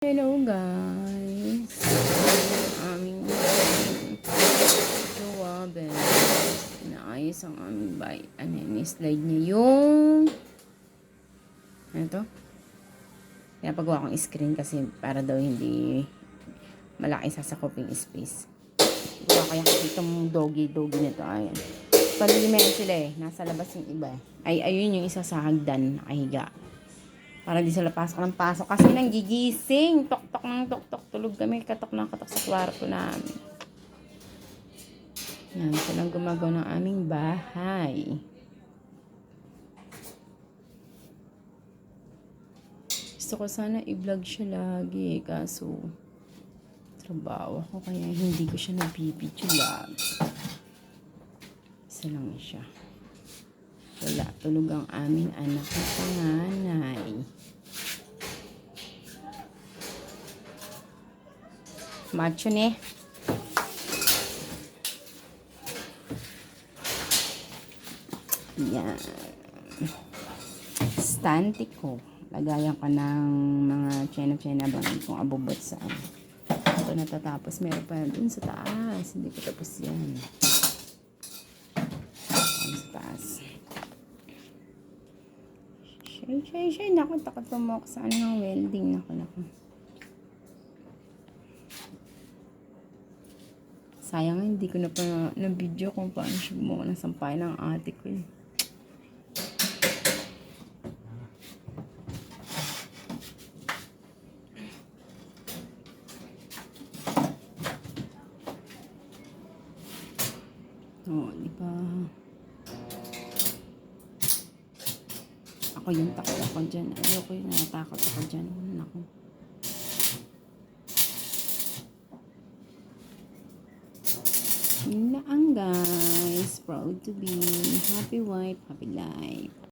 Hello guys, aming jowaben. Inaayos ang aming slide niya yung to? Pinapagawa kong screen kasi para daw hindi malaki sasakoping space. Gawa kaya kasi itong doggy na to. Ayan. Palilimyan sila nasa labas yung iba ayun yung isa sa hagdan nakahiga. Para di sila pasok ng pasok. Kasi nang gigising. Tok-tok ng tok-tok. Tulog kami. Katok ng katok sa kwarto namin. Yan. Silang gumagawa ng aming bahay. Gusto ko sana i-vlog siya lagi. Kaso, trabaho ako. Kaya hindi ko siya nabibidyo lagi. Isa lang siya. Wala. Tulog ang aming anak na panganay. Macho ne. Yan. Stante ko. Lagayan ko ng mga tsena bang kung abubot saan. Ito natatapos. Meron pa dun sa taas. Hindi ko tapos yan. Sa taas. Shay. Naku, takot pumok sa ng welding. Naku. Sayang hindi ko na pa na-video kung paano siya gumawa ng sampay ng ate ko di ba? Ako yung takot ako dyan. Ayoko yung natakot ako dyan. Naku. Yun lang guys. Proud to be happy wife, happy life.